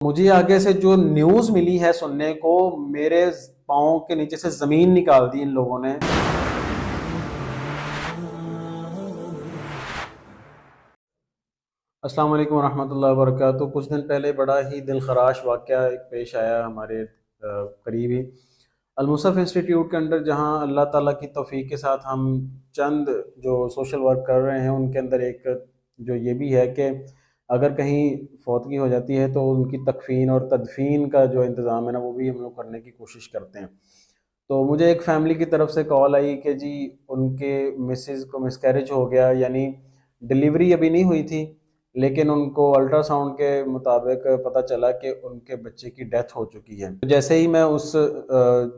مجھے آگے سے جو نیوز ملی ہے سننے کو، میرے پاؤں کے نیچے سے زمین نکال دی ان لوگوں نے۔ السلام علیکم ورحمۃ اللہ وبرکاتہ۔ کچھ دن پہلے بڑا ہی دل خراش واقعہ ایک پیش آیا ہمارے قریب ہی المصحف انسٹیٹیوٹ کے اندر، جہاں اللہ تعالیٰ کی توفیق کے ساتھ ہم چند جو سوشل ورک کر رہے ہیں ان کے اندر ایک جو یہ بھی ہے کہ اگر کہیں فوتگی ہو جاتی ہے تو ان کی تکفین اور تدفین کا جو انتظام ہے نا، وہ بھی ہم لوگ کرنے کی کوشش کرتے ہیں۔ تو مجھے ایک فیملی کی طرف سے کال آئی کہ جی ان کے مسز کو مس کیریج ہو گیا، یعنی ڈلیوری ابھی نہیں ہوئی تھی لیکن ان کو الٹرا ساؤنڈ کے مطابق پتہ چلا کہ ان کے بچے کی ڈیتھ ہو چکی ہے۔ جیسے ہی میں اس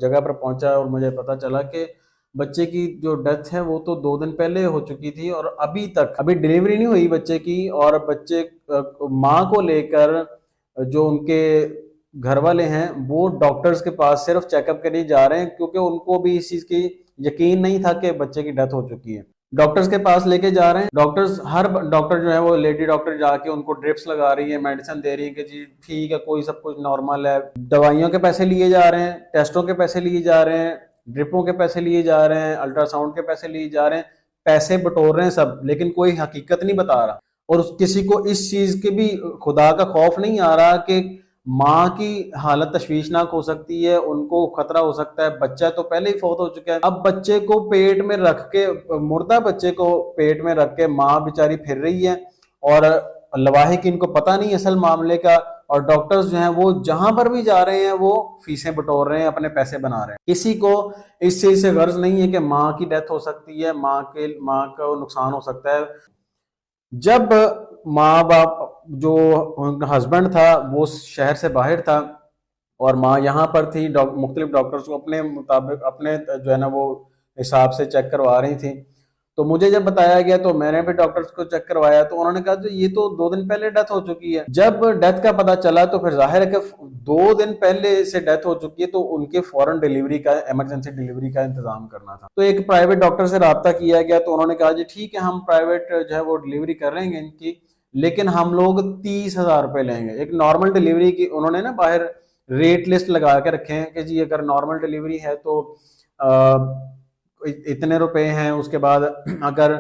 جگہ پر پہنچا اور مجھے پتہ چلا کہ بچے کی جو ڈیتھ ہے وہ تو 2 دن پہلے ہو چکی تھی اور ابھی ڈلیوری نہیں ہوئی بچے کی، اور بچے ماں کو لے کر جو ان کے گھر والے ہیں وہ ڈاکٹرز کے پاس صرف چیک اپ کے لیے جا رہے ہیں، کیونکہ ان کو بھی اس چیز کی یقین نہیں تھا کہ بچے کی ڈیتھ ہو چکی ہے۔ ڈاکٹرز کے پاس لے کے جا رہے ہیں، ہر ڈاکٹر جو ہے وہ لیڈی ڈاکٹر جا کے ان کو ڈرپس لگا رہی ہے، میڈیسن دے رہی ہے کہ جی ٹھیک ہے، کوئی سب کچھ نارمل ہے۔ دوائیوں کے پیسے لیے جا رہے ہیں، ٹیسٹوں کے پیسے لیے جا رہے ہیں، ڈرپوں کے پیسے لیے جا رہے ہیں، الٹرا ساؤنڈ کے پیسے لیے جا رہے ہیں، پیسے بٹور رہے ہیں سب، لیکن کوئی حقیقت نہیں بتا رہا۔ اور کسی کو اس چیز کے بھی خدا کا خوف نہیں آ رہا کہ ماں کی حالت تشویشناک ہو سکتی ہے، ان کو خطرہ ہو سکتا ہے، بچہ تو پہلے ہی فوت ہو چکا ہے، اب بچے کو پیٹ میں رکھ کے، مردہ بچے کو پیٹ میں رکھ کے ماں بیچاری پھر رہی ہے، اور لواحق ان کو پتہ نہیں اصل معاملے کا، اور ڈاکٹرز جو ہیں وہ جہاں پر بھی جا رہے ہیں وہ فیسیں بٹور رہے ہیں، اپنے پیسے بنا رہے ہیں۔ کسی کو اس چیز سے غرض نہیں ہے کہ ماں کی ڈیتھ ہو سکتی ہے، ماں کو نقصان ہو سکتا ہے۔ جب ماں باپ جو ہسبینڈ تھا وہ شہر سے باہر تھا اور ماں یہاں پر تھی، مختلف ڈاکٹرز کو اپنے مطابق اپنے جو ہے نا وہ حساب سے چیک کروا رہی تھیں، تو مجھے جب بتایا گیا تو میں نے بھی ڈاکٹرز کو چیک کروایا تو انہوں نے کہا کہ یہ تو 2 دن پہلے ڈیتھ ہو چکی ہے۔ جب ڈیتھ کا پتہ چلا تو پھر ظاہر ہے کہ 2 دن پہلے سے ڈیتھ ہو چکی ہے تو ان کے فوراً ڈیلیوری کا، ایمرجنسی ڈیلیوری کا انتظام کرنا تھا۔ تو ایک پرائیویٹ ڈاکٹر سے رابطہ کیا گیا تو انہوں نے کہا جی ٹھیک ہے، ہم پرائیویٹ جو ہے وہ ڈیلیوری کر رہیں گے ان کی، لیکن ہم لوگ 30,000 روپے لیں گے۔ ایک نارمل ڈیلیوری کی انہوں نے نا باہر ریٹ لسٹ لگا کے رکھے ہیں کہ جی اگر نارمل ڈیلیوری ہے تو اتنے روپے ہیں، اس کے بعد اگر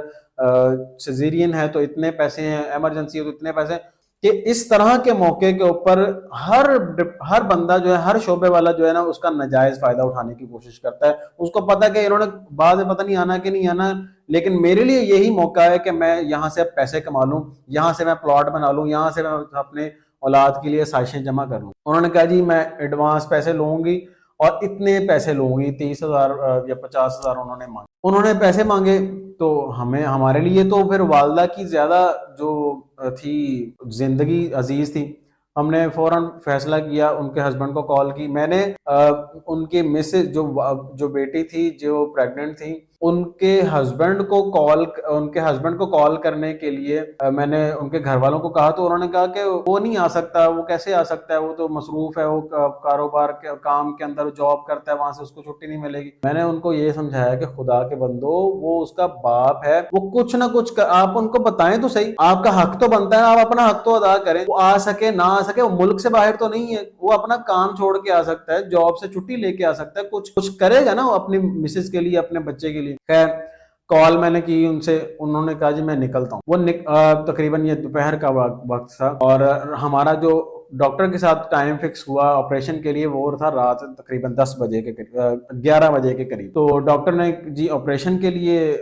سیزیرین ہے تو اتنے پیسے ہیں، ایمرجنسی ہے تو اتنے پیسے ہیں، کہ اس طرح کے موقع کے اوپر ہر بندہ جو ہے، ہر شعبے والا جو ہے نا اس کا ناجائز فائدہ اٹھانے کی کوشش کرتا ہے۔ اس کو پتہ کہ انہوں نے بعد میں پتہ نہیں آنا کہ نہیں آنا، لیکن میرے لیے یہی موقع ہے کہ میں یہاں سے پیسے کما لوں، یہاں سے میں پلاٹ بنا لوں، یہاں سے میں اپنے اولاد کے لیے سازشیں جمع کر لوں۔ انہوں نے کہا جی میں ایڈوانس پیسے لوں گی اور اتنے پیسے لوں گی، 30,000 یا 50,000 انہوں نے پیسے مانگے۔ تو ہمارے لیے تو پھر والدہ کی زیادہ جو تھی زندگی عزیز تھی، ہم نے فوراً فیصلہ کیا، ان کے ہسبینڈ کو کال کی، میں نے ان کی مسز جو بیٹی تھی جو پریگننٹ تھی ان کے ہسبینڈ کو کال کرنے کے لیے میں نے ان کے گھر والوں کو کہا، تو انہوں نے کہا کہ وہ نہیں آ سکتا، وہ کیسے آ سکتا ہے، وہ تو مصروف ہے، وہ کاروبار کے کام کے اندر جاب کرتا ہے، وہاں سے اس کو چھٹی نہیں ملے گی۔ میں نے ان کو یہ سمجھایا کہ خدا کے بندو، وہ اس کا باپ ہے، وہ کچھ نہ کچھ آپ ان کو بتائیں تو صحیح، آپ کا حق تو بنتا ہے، آپ اپنا حق تو ادا کریں۔ وہ آ سکے نہ آ سکے، وہ ملک سے باہر تو نہیں ہے، وہ اپنا کام چھوڑ کے آ سکتا ہے، جاب سے چھٹی لے کے آ سکتا ہے، کچھ کرے گا نا وہ اپنی مسز کے لیے، اپنے بچے کے لیے۔ خیر کال میں نے کی ان سے، انہوں نے کہا جی میں نکلتا ہوں۔ وہ تقریباً یہ دوپہر کا وقت تھا، اور ہمارا جو ڈاکٹر کے ساتھ ٹائم فکس ہوا آپریشن کے لیے وہ تھا رات تقریباً 10 بجے کے قریب، 11 بجے کے قریب۔ تو ڈاکٹر نے جی آپریشن کے لیے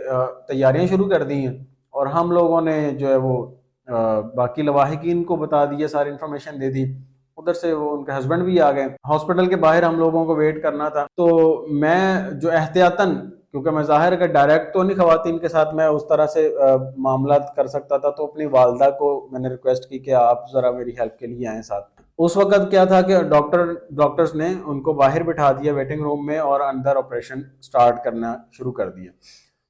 تیاریاں شروع کر دی ہیں، اور ہم لوگوں نے جو ہے وہ باقی لواحقین کو بتا دیا، ساری انفارمیشن دے دی۔ ادھر سے وہ ان کے ہسبینڈ بھی آ گئے، ہاسپٹل کے باہر ہم لوگوں کو ویٹ کرنا تھا۔ تو میں جو احتیاطاً، کیونکہ میں ظاہر کہ ڈائریکٹ تو نہیں خواتین کے ساتھ میں اس طرح سے معاملات کر سکتا تھا، تو اپنی والدہ کو میں نے ریکویسٹ کی کہ آپ ذرا میری ہیلپ کے لیے آئیں ساتھ۔ اس وقت کیا تھا کہ ڈاکٹرز نے ان کو باہر بٹھا دیا ویٹنگ روم میں، اور اندر آپریشن سٹارٹ کرنا شروع کر دیا۔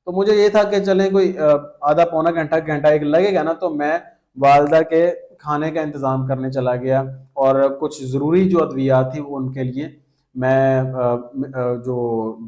تو مجھے یہ تھا کہ چلیں کوئی آدھا پونا گھنٹہ ایک لگے گا نا، تو میں والدہ کے کھانے کا انتظام کرنے چلا گیا، اور کچھ ضروری جو ادویات تھی وہ ان کے لیے میں جو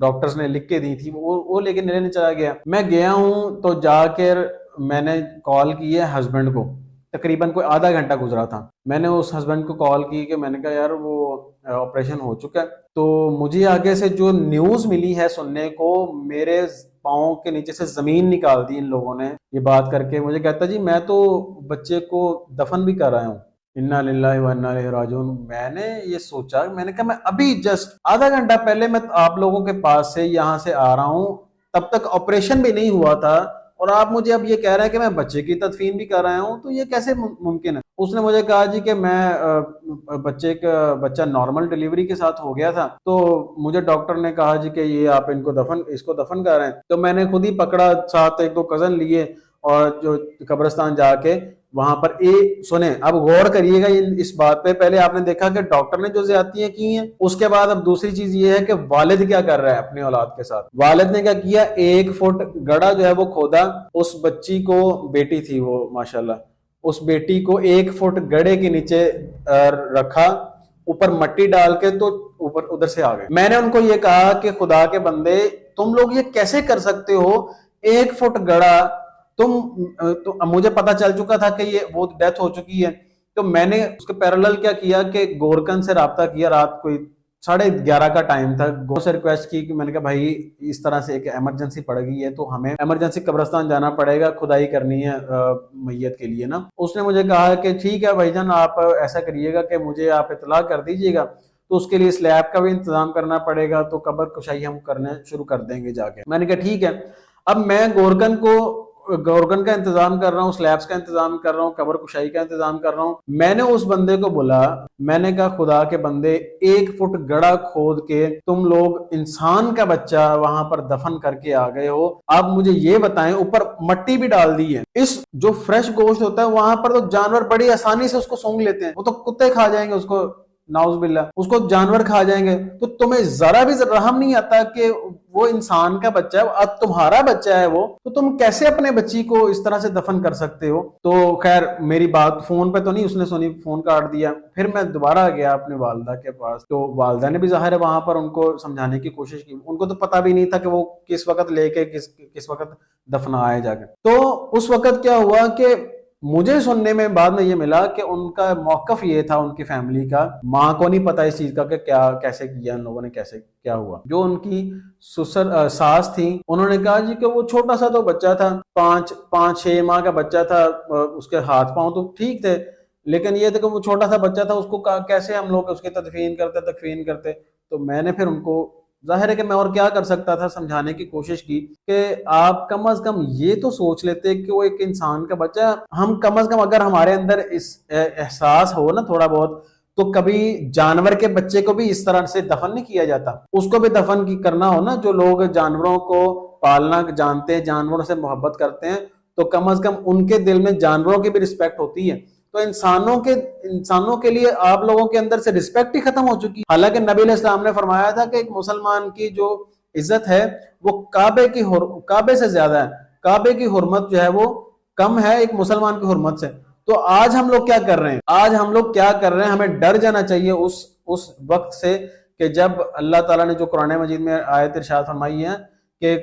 ڈاکٹرز نے لکھ کے دی تھی وہ لے کے لینے چلا گیا۔ میں گیا ہوں تو جا کر میں نے کال کی ہے ہسبینڈ کو تقریباً کوئی آدھا گھنٹہ گزرا تھا. میں نے اس ہسبینڈ کو کال کی کہ میں نے کہا یار وہ آپریشن ہو چکا ہے. تو مجھے آگے سے جو نیوز ملی ہے سننے کو، میرے پاؤں کے نیچے سے زمین نکال دی ان لوگوں نے یہ بات کر کے. مجھے کہتا جی میں تو بچے کو دفن بھی کر رہا ہوں. انا للہ و انا الیہ راجعون. میں نے یہ سوچا، میں نے کہا میں ابھی جسٹ آدھا گھنٹہ پہلے میں آپ لوگوں کے پاس سے یہاں سے آ رہا ہوں، تب تک آپریشن بھی نہیں ہوا تھا، اور آپ مجھے اب یہ کہہ رہے ہیں کہ میں بچے کی تدفین بھی کر رہا ہوں، تو یہ کیسے ممکن ہے؟ اس نے مجھے کہا جی کہ میں بچہ نارمل ڈیلیوری کے ساتھ ہو گیا تھا، تو مجھے ڈاکٹر نے کہا جی کہ یہ آپ اس کو دفن کر رہے ہیں. تو میں نے خود ہی پکڑا، ساتھ ایک دو کزن لیے، اور جو قبرستان جا کے وہاں پر سنیں اب غور کریے گا اس بات پہ. پہلے آپ نے دیکھا کہ ڈاکٹر نے جو زیادتیاں کی ہیں، اس کے بعد اب دوسری چیز یہ ہے کہ والد کیا کر رہا ہے اپنی اولاد کے ساتھ. والد نے کیا کیا، 1 فٹ گڑھا جو ہے وہ کھودا. اس بچی کو، بیٹی تھی وہ ماشاءاللہ، اس بیٹی کو 1 فٹ گڑھے کے نیچے رکھا، اوپر مٹی ڈال کے، تو اوپر ادھر سے آ گئے. میں نے ان کو یہ کہا کہ خدا کے بندے تم لوگ یہ کیسے کر سکتے ہو؟ 1 فٹ گڑھا تو مجھے پتا چل چکا تھا کہ یہ وہ ڈیتھ ہو چکی ہے. تو میں نے اس کے پیرالل کیا کیا کہ گورکن سے رابطہ کیا. رات کوئی 11:30 کا ٹائم تھا. گور سے ریکویسٹ کی کہ میں نے کہا بھائی اس طرح سے ایک ایمرجنسی پڑ گئی ہے، تو ہمیں ایمرجنسی قبرستان جانا پڑے گا، کھدائی کرنی ہے میت کے لیے نا. اس نے مجھے کہا کہ ٹھیک ہے بھائی جان، آپ ایسا کریے گا کہ مجھے آپ اطلاع کر دیجیے گا، تو اس کے لیے سلیب کا بھی انتظام کرنا پڑے گا، تو قبر کشائی ہم کرنے شروع کر دیں گے جا کے. میں نے کہا ٹھیک ہے. اب میں گورکن کا انتظام کر رہا ہوں، سلیبس کا انتظام کر رہا ہوں، قبر کشائی کا انتظام کر رہا ہوں. میں نے اس بندے کو بولا، میں نے کہا خدا کے بندے 1 فٹ گڑھا کھود کے تم لوگ انسان کا بچہ وہاں پر دفن کر کے آ گئے ہو. آپ مجھے یہ بتائیں، اوپر مٹی بھی ڈال دی ہے. اس جو فریش گوشت ہوتا ہے وہاں پر تو جانور بڑی آسانی سے اس کو سونگ لیتے ہیں، وہ تو کتے کھا جائیں گے اس کو، ناؤز باللہ، اس کو جانور کھا جائیں گے. تو تمہیں ذرا بھی رحم نہیں آتا کہ وہ انسان کا بچہ ہے، اب تمہارا بچہ ہے وہ، تو تم کیسے اپنے بچی کو اس طرح سے دفن کر سکتے ہو؟ تو خیر میری بات فون پہ تو نہیں اس نے سنی، فون کاٹ دیا. پھر میں دوبارہ گیا اپنی والدہ کے پاس، تو والدہ نے بھی ظاہر ہے وہاں پر ان کو سمجھانے کی کوشش کی. ان کو تو پتہ بھی نہیں تھا کہ وہ کس وقت لے کے کس وقت دفنائے جا کے. تو اس وقت کیا ہوا کہ مجھے سننے میں بعد میں یہ ملا کہ ان کا موقف یہ تھا، ان کی فیملی کا، ماں کو نہیں پتا اس چیز کا کہ کیسے کیا ان لوگوں نے، کیسے کیا ہوا. جو ان کی ساس تھی، انہوں نے کہا جی کہ وہ چھوٹا سا تو بچہ تھا، 5-6 ماہ کا بچہ تھا، اس کے ہاتھ پاؤں تو ٹھیک تھے، لیکن یہ تھا کہ وہ چھوٹا سا بچہ تھا، اس کو کیسے ہم لوگ اس کی تکفین کرتے. تو میں نے پھر ان کو، ظاہر ہے کہ میں اور کیا کر سکتا تھا، سمجھانے کی کوشش کی کہ آپ کم از کم یہ تو سوچ لیتے کہ وہ ایک انسان کا بچہ. ہم کم از کم اگر ہمارے اندر اس احساس ہو نا تھوڑا بہت، تو کبھی جانور کے بچے کو بھی اس طرح سے دفن نہیں کیا جاتا. اس کو بھی دفن کی کرنا ہو نا، جو لوگ جانوروں کو پالنا جانتے ہیں، جانوروں سے محبت کرتے ہیں، تو کم از کم ان کے دل میں جانوروں کی بھی رسپیکٹ ہوتی ہے. تو انسانوں کے لیے آپ لوگوں کے اندر سے رسپیکٹ ہی ختم ہو چکی. حالانکہ نبی علیہ السلام نے فرمایا تھا کہ ایک مسلمان کی جو عزت ہے وہ کعبے سے زیادہ ہے، کعبے کی حرمت جو ہے وہ کم ہے ایک مسلمان کی حرمت سے. تو آج ہم لوگ کیا کر رہے ہیں؟ ہمیں ڈر جانا چاہیے اس وقت سے کہ جب اللہ تعالیٰ نے جو قرآن مجید میں آیت ارشاد فرمائی ہے کہ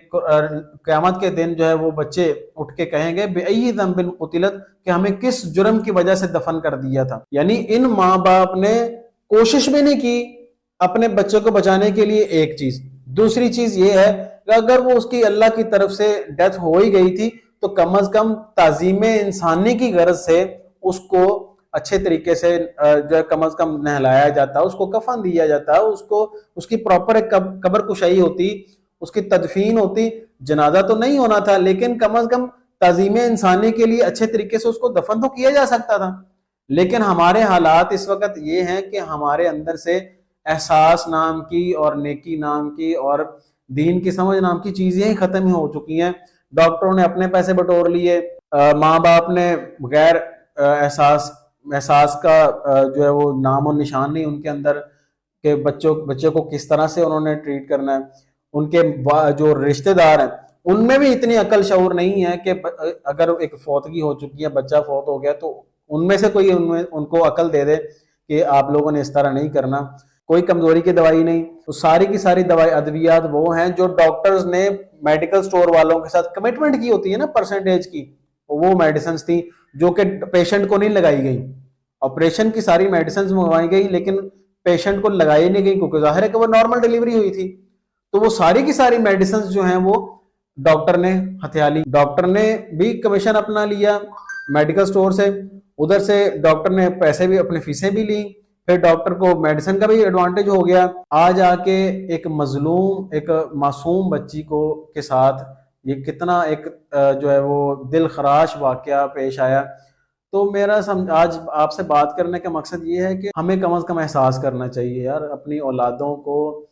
قیامت کے دن جو ہے وہ بچے اٹھ کے کہیں گے بِأَيِّ ذَنبٍ قُتِلَتْ، کہ ہمیں کس جرم کی وجہ سے دفن کر دیا تھا. یعنی ان ماں باپ نے کوشش بھی نہیں کی اپنے بچے کو بچانے کے لیے. ایک چیز. دوسری چیز یہ ہے کہ اگر وہ اس کی اللہ کی طرف سے ڈیتھ ہو ہی گئی تھی تو کم از کم تعظیم انسانی کی غرض سے اس کو اچھے طریقے سے جو ہے کم از کم نہلایا جاتا، اس کو کفن دیا جاتا، اس کی پراپر قبر کشائی ہوتی، اس کی تدفین ہوتی. جنازہ تو نہیں ہونا تھا، لیکن کم از کم تعظیم انسانی کے لیے اچھے طریقے سے اس کو دفن تو کیا جا سکتا تھا. لیکن ہمارے حالات اس وقت یہ ہیں کہ ہمارے اندر سے احساس نام کی اور نیکی نام کی اور دین کی سمجھ نام کی چیزیں ہی ختم ہو چکی ہیں. ڈاکٹروں نے اپنے پیسے بٹور لیے، ماں باپ نے غیر احساس کا جو ہے وہ نام و نشان نہیں ان کے اندر کہ بچے کو کس طرح سے انہوں نے ٹریٹ کرنا ہے. ان کے جو رشتہ دار ہیں ان میں بھی اتنی عقل شعور نہیں ہے کہ اگر ایک فوتگی ہو چکی ہے، بچہ فوت ہو گیا، تو ان میں سے کوئی ان کو عقل دے دے کہ آپ لوگوں نے اس طرح نہیں کرنا. کوئی کمزوری کی دوائی نہیں. تو ساری کی ساری دوائی ادویات وہ ہیں جو ڈاکٹرز نے میڈیکل سٹور والوں کے ساتھ کمٹمنٹ کی ہوتی ہے نا پرسنٹیج کی، وہ میڈیسنز تھیں جو کہ پیشنٹ کو نہیں لگائی گئی. آپریشن کی ساری میڈیسنز منگوائی گئی لیکن پیشنٹ کو لگائی نہیں گئی کیونکہ ظاہر ہے کہ وہ نارمل ڈیلیوری ہوئی تھی. تو وہ ساری کی ساری میڈیسنز جو ہیں وہ ڈاکٹر نے ہتھیا لی. ڈاکٹر نے بھی کمیشن اپنا لیا میڈیکل سٹور سے, ادھر سے ڈاکٹر نے پیسے بھی اپنی فیسیں بھی لی, پھر ڈاکٹر کو میڈیسن کا بھی ایڈوانٹیج ہو گیا. آج آ کے ایک مظلوم ایک معصوم بچی کو کے ساتھ یہ کتنا ایک جو ہے وہ دل خراش واقعہ پیش آیا. تو میرا آج آپ سے بات کرنے کا مقصد یہ ہے کہ ہمیں کم از کم احساس کرنا چاہیے یار اپنی اولادوں کو,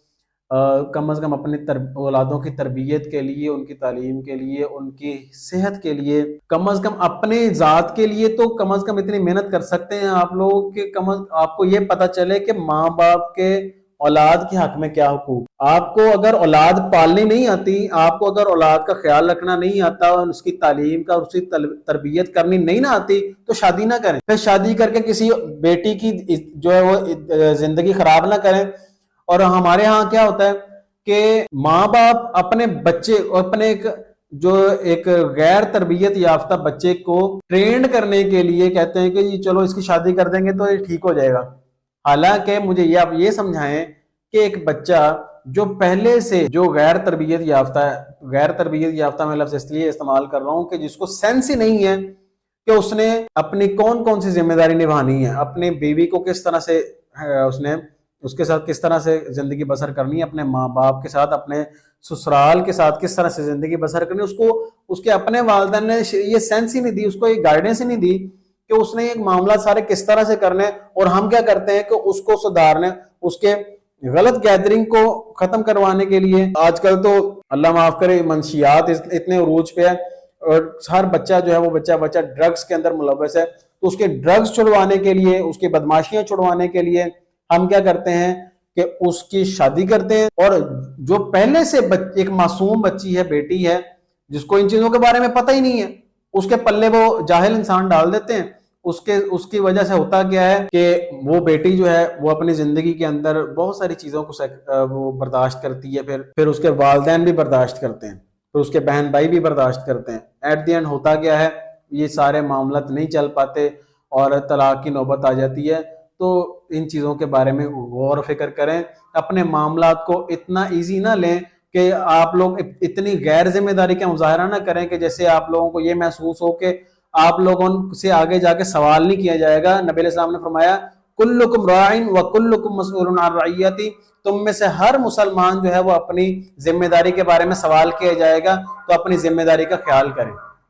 کم از کم اپنی اولادوں کی تربیت کے لیے, ان کی تعلیم کے لیے, ان کی صحت کے لیے, کم از کم اپنے ذات کے لیے تو کم از کم اتنی محنت کر سکتے ہیں آپ لوگ کہ آپ کو یہ پتا چلے کہ ماں باپ کے اولاد کے حق میں کیا حقوق. آپ کو اگر اولاد پالنی نہیں آتی, آپ کو اگر اولاد کا خیال رکھنا نہیں آتا, اس کی تعلیم کا, اس کی تربیت کرنی نہیں نہ آتی تو شادی نہ کریں. پھر شادی کر کے کسی بیٹی کی جو ہے وہ زندگی خراب نہ کریں. اور ہمارے ہاں کیا ہوتا ہے کہ ماں باپ اپنے بچے, اپنے ایک غیر تربیت یافتہ بچے کو ٹرینڈ کرنے کے لیے کہتے ہیں کہ چلو اس کی شادی کر دیں گے تو یہ ٹھیک ہو جائے گا. حالانکہ مجھے آپ یہ سمجھائیں کہ ایک بچہ جو پہلے سے جو غیر تربیت یافتہ ہے, غیر تربیت یافتہ میں لفظ اس لیے استعمال کر رہا ہوں کہ جس کو سینس ہی نہیں ہے کہ اس نے اپنی کون کون سی ذمہ داری نبھانی ہے, اپنی بیوی کو کس طرح سے اس کے ساتھ کس طرح سے زندگی بسر کرنی ہے, اپنے ماں باپ کے ساتھ, اپنے سسرال کے ساتھ کس طرح سے زندگی بسر کرنی, اس کے اپنے والدین نے یہ سینس ہی نہیں دی, اس کو یہ گائیڈنس ہی نہیں دی کہ اس نے یہ معاملات سارے کس طرح سے کرنے. اور ہم کیا کرتے ہیں کہ اس کو سدھارنے, اس کے غلط گیدرنگ کو ختم کروانے کے لیے آج کل تو اللہ معاف کرے منشیات اتنے عروج پہ ہے اور ہر بچہ جو ہے وہ بچہ ڈرگز کے اندر ملوث ہے. تو اس کے ڈرگز چھڑوانے کے لیے, اس کی بدماشیاں چھڑوانے کے لیے ہم کیا کرتے ہیں کہ اس کی شادی کرتے ہیں. اور جو پہلے سے ایک معصوم بچی ہے, بیٹی ہے, جس کو ان چیزوں کے بارے میں پتہ ہی نہیں ہے, اس کے پلے وہ جاہل انسان ڈال دیتے ہیں. اس کی وجہ سے ہوتا کیا ہے کہ وہ بیٹی جو ہے وہ اپنی زندگی کے اندر بہت ساری چیزوں کو وہ برداشت کرتی ہے, پھر اس کے والدین بھی برداشت کرتے ہیں, پھر اس کے بہن بھائی بھی برداشت کرتے ہیں. ایٹ دی اینڈ ہوتا کیا ہے, یہ سارے معاملات نہیں چل پاتے اور طلاق کی نوبت آ جاتی ہے. تو ان چیزوں کے بارے میں غور و فکر کریں, اپنے معاملات کو اتنا ایزی نہ لیں کہ آپ لوگ اتنی غیر ذمہ داری کا مظاہرہ نہ کریں کہ جیسے آپ لوگوں کو یہ محسوس ہو کہ آپ لوگوں سے آگے جا کے سوال نہیں کیا جائے گا. نبی علیہ السلام نے فرمایا کلکم راعٍ وکلکم مسئول عن رعیتہ, تم میں سے ہر مسلمان جو ہے وہ اپنی ذمہ داری کے بارے میں سوال کیا جائے گا, تو اپنی ذمہ داری کا خیال کریں.